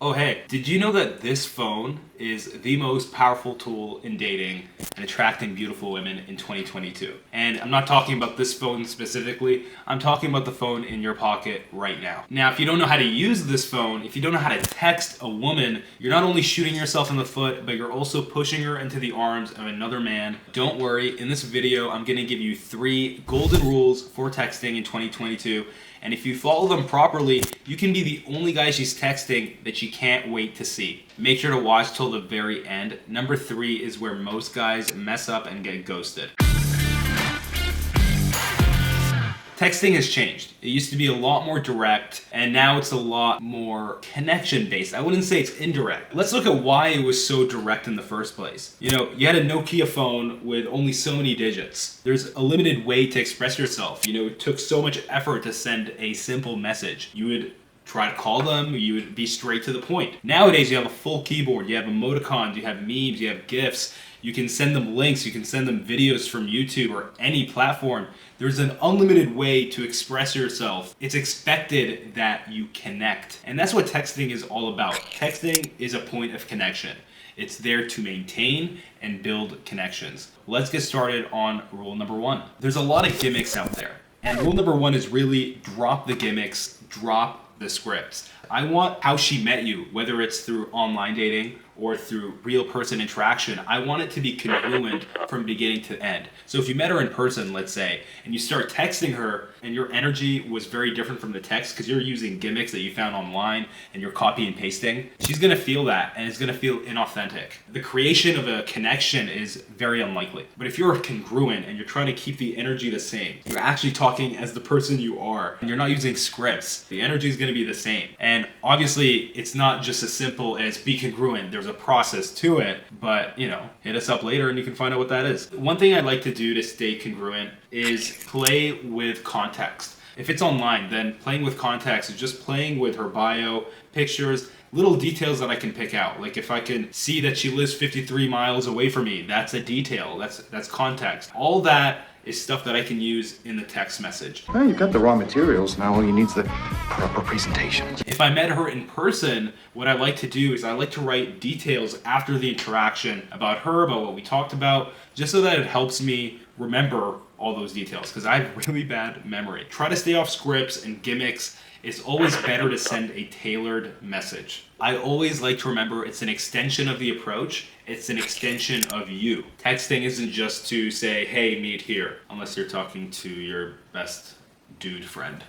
Oh hey, did you know that this phone is the most powerful tool in dating and attracting beautiful women in 2022? And I'm not talking about this phone specifically, I'm talking about the phone in your pocket right now. Now, if you don't know how to use this phone, if you don't know how to text a woman, you're not only shooting yourself in the foot, but you're also pushing her into the arms of another man. Don't worry, in this video, I'm gonna give you 3 golden rules for texting in 2022. And if you follow them properly, you can be the only guy she's texting that she can't wait to see. Make sure to watch till the very end. Number 3 is where most guys mess up and get ghosted. Texting has changed. It used to be a lot more direct, and now it's a lot more connection-based. I wouldn't say it's indirect. Let's look at why it was so direct in the first place. You know, you had a Nokia phone with only so many digits. There's a limited way to express yourself. You know, it took so much effort to send a simple message. You would try to call them, you would be straight to the point. Nowadays, you have a full keyboard, you have emoticons, you have memes, you have GIFs, you can send them links, you can send them videos from YouTube or any platform. There's an unlimited way to express yourself. It's expected that you connect. And that's what texting is all about. Texting is a point of connection. It's there to maintain and build connections. Let's get started on rule number 1. There's a lot of gimmicks out there. And rule number 1 is really drop the gimmicks, drop the scripts. I want how she met you, whether it's through online dating or through real person interaction. I want it to be congruent from beginning to end. So if you met her in person, let's say, and you start texting her and your energy was very different from the text because you're using gimmicks that you found online and you're copy and pasting, she's gonna feel that and it's gonna feel inauthentic. The creation of a connection is very unlikely. But if you're congruent and you're trying to keep the energy the same, you're actually talking as the person you are and you're not using scripts, the energy is gonna be the same. And obviously it's not just as simple as be congruent. There's a process to it, but you know, hit us up later and you can find out what that is. One thing I like to do to stay congruent is play with context. If it's online, then playing with context is just playing with her bio, pictures, little details that I can pick out. Like if I can see that she lives 53 miles away from me, that's a detail, that's context. All that is stuff that I can use in the text message. Well, you've got the raw materials. Now all you need is the proper presentation. If I met her in person, what I like to do is I like to write details after the interaction about her, about what we talked about, just so that it helps me remember all those details, because I have really bad memory. Try to stay off scripts and gimmicks. It's always better to send a tailored message. I always like to remember it's an extension of the approach. It's an extension of you. Texting isn't just to say, hey, meet here, unless you're talking to your best dude friend.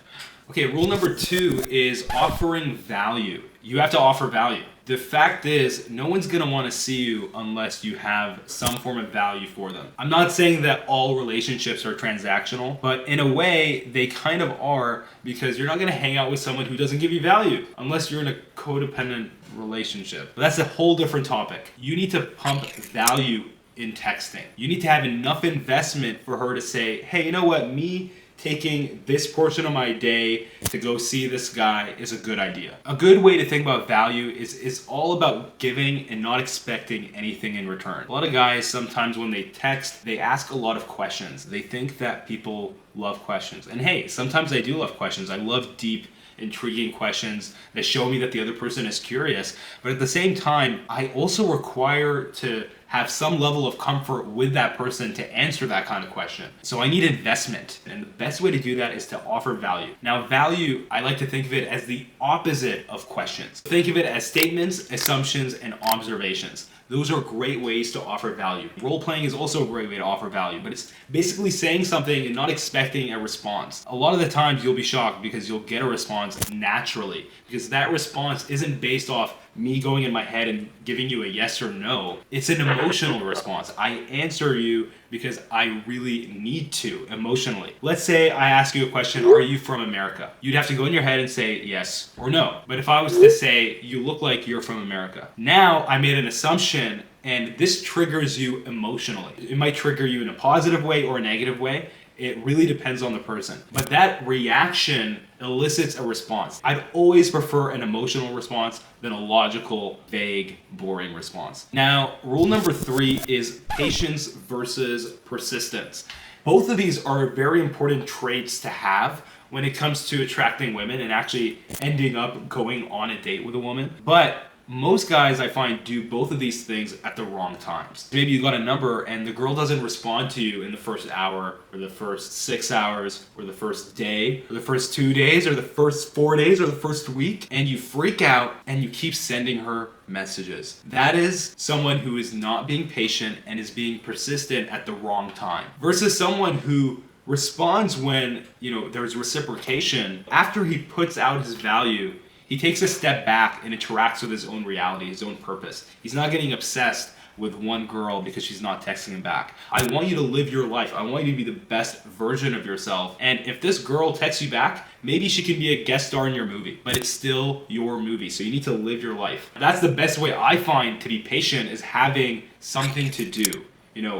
Okay, rule number 2 is offering value. You have to offer value. The fact is, no one's gonna wanna see you unless you have some form of value for them. I'm not saying that all relationships are transactional, but in a way, they kind of are, because you're not gonna hang out with someone who doesn't give you value, unless you're in a codependent relationship. But that's a whole different topic. You need to pump value in texting. You need to have enough investment for her to say, hey, you know what, me taking this portion of my day to go see this guy is a good idea. A good way to think about value is all about giving and not expecting anything in return. A lot of guys, sometimes when they text, they ask a lot of questions. They think that people love questions. And hey, sometimes I do love questions. I love deep, intriguing questions that show me that the other person is curious. But at the same time, I also require to have some level of comfort with that person to answer that kind of question. So I need investment. And the best way to do that is to offer value. Now, value, I like to think of it as the opposite of questions. Think of it as statements, assumptions, and observations. Those are great ways to offer value. Role playing is also a great way to offer value, but it's basically saying something and not expecting a response. A lot of the times you'll be shocked because you'll get a response naturally, because that response isn't based off me going in my head and giving you a yes or no. It's an emotional response. I answer you because I really need to emotionally. Let's say I ask you a question, are you from America? You'd have to go in your head and say yes or no. But if I was to say, you look like you're from America, now I made an assumption and this triggers you emotionally. It might trigger you in a positive way or a negative way. It really depends on the person. But that reaction elicits a response. I'd always prefer an emotional response than a logical, vague, boring response. Now, rule number 3 is patience versus persistence. Both of these are very important traits to have when it comes to attracting women and actually ending up going on a date with a woman. But most guys I find do both of these things at the wrong times. Maybe you got a number and the girl doesn't respond to you in the first hour or the first 6 hours or the first day or the first 2 days or the first 4 days or the first week, and you freak out and you keep sending her messages. That is someone who is not being patient and is being persistent at the wrong time. Versus someone who responds when, there's reciprocation. After he puts out his value, he takes a step back and interacts with his own reality, his own purpose. He's not getting obsessed with one girl because she's not texting him back. I want you to live your life. I want you to be the best version of yourself. And if this girl texts you back, maybe she can be a guest star in your movie, but it's still your movie. So you need to live your life. That's the best way I find to be patient, is having something to do.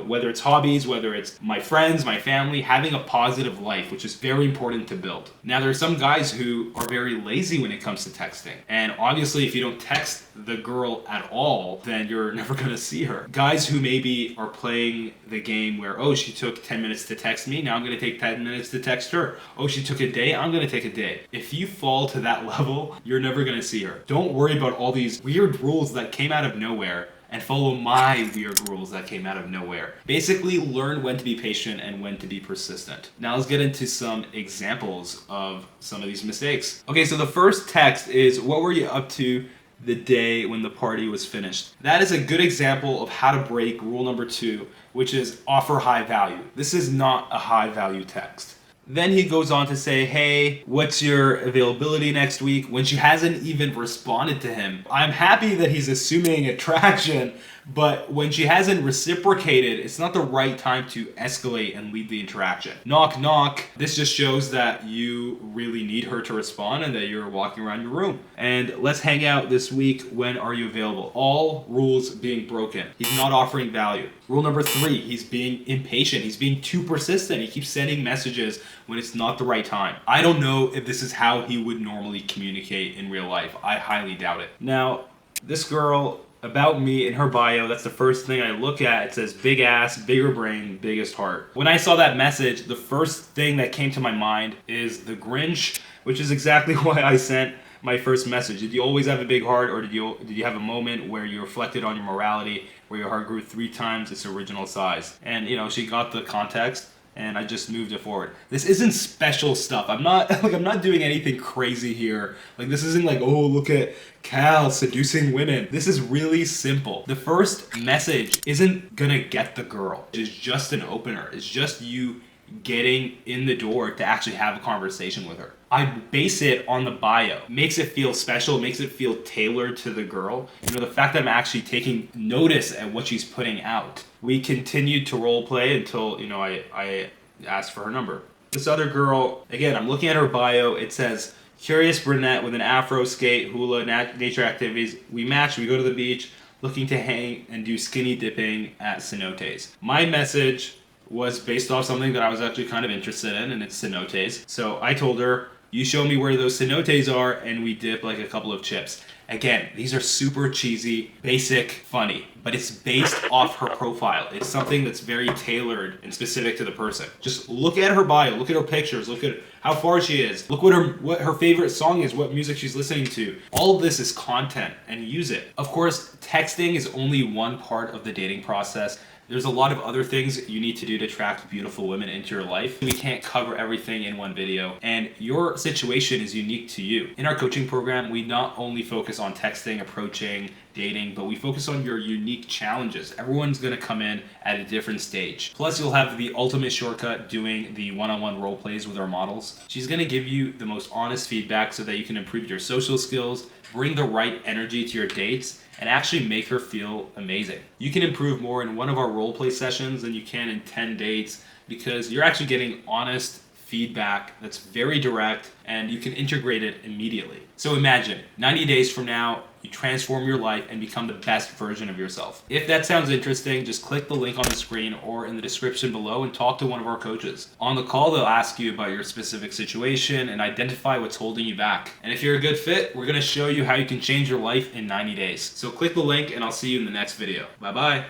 Whether it's hobbies, whether it's my friends, my family, having a positive life, which is very important to build. Now, there are some guys who are very lazy when it comes to texting. And obviously, if you don't text the girl at all, then you're never going to see her. Guys who maybe are playing the game where, oh, she took 10 minutes to text me, now I'm going to take 10 minutes to text her. Oh, she took a day, I'm going to take a day. If you fall to that level, you're never going to see her. Don't worry about all these weird rules that came out of nowhere, and follow my weird rules that came out of nowhere. Basically, learn when to be patient and when to be persistent. Now let's get into some examples of some of these mistakes. Okay, so the first text is, what were you up to the day when the party was finished? That is a good example of how to break rule number 2, which is offer high value. This is not a high value text. Then he goes on to say, hey, what's your availability next week? When she hasn't even responded to him. I'm happy that he's assuming attraction, but when she hasn't reciprocated, it's not the right time to escalate and lead the interaction. Knock, knock. This just shows that you really need her to respond and that you're walking around your room. And let's hang out this week. When are you available? All rules being broken. He's not offering value. Rule number 3, he's being impatient. He's being too persistent. He keeps sending messages when it's not the right time. I don't know if this is how he would normally communicate in real life. I highly doubt it. Now, this girl, about me, in her bio, that's the first thing I look at. It says big ass, bigger brain, biggest heart. When I saw that message, the first thing that came to my mind is the Grinch, which is exactly why I sent my first message. Did you always have a big heart, or did you have a moment where you reflected on your morality, where your heart grew 3 times its original size? And she got the context, and I just moved it forward. This isn't special stuff. I'm not doing anything crazy here. This isn't like, oh, look at Cal seducing women. This is really simple. The first message isn't gonna get the girl. It's just an opener. It's just you getting in the door to actually have a conversation with her. I base it on the bio. Makes it feel special, makes it feel tailored to the girl. The fact that I'm actually taking notice at what she's putting out. We continued to role play until, I asked for her number. This other girl, again, I'm looking at her bio. It says, curious brunette with an afro, skate, hula, nature activities. We match, we go to the beach, looking to hang and do skinny dipping at cenotes. My message was based off something that I was actually kind of interested in, and it's cenotes. So I told her, you show me where those cenotes are, and we dip a couple of chips. Again, these are super cheesy, basic, funny, but it's based off her profile. It's something that's very tailored and specific to the person. Just look at her bio, look at her pictures, look at how far she is, look what her favorite song is, what music she's listening to. All of this is content, and use it. Of course, texting is only one part of the dating process. There's a lot of other things you need to do to attract beautiful women into your life. We can't cover everything in one video, and your situation is unique to you. In our coaching program, we not only focus on texting, approaching, dating, but we focus on your unique challenges. Everyone's gonna come in at a different stage. Plus, you'll have the ultimate shortcut doing the one-on-one role plays with our models. She's gonna give you the most honest feedback so that you can improve your social skills, bring the right energy to your dates, and actually make her feel amazing. You can improve more in one of our role play sessions than you can in 10 dates, because you're actually getting honest feedback that's very direct, and you can integrate it immediately. So imagine 90 days from now, you transform your life and become the best version of yourself. If that sounds interesting, just click the link on the screen or in the description below and talk to one of our coaches. On the call, they'll ask you about your specific situation and identify what's holding you back. And if you're a good fit, we're gonna show you how you can change your life in 90 days. So click the link, and I'll see you in the next video. Bye-bye.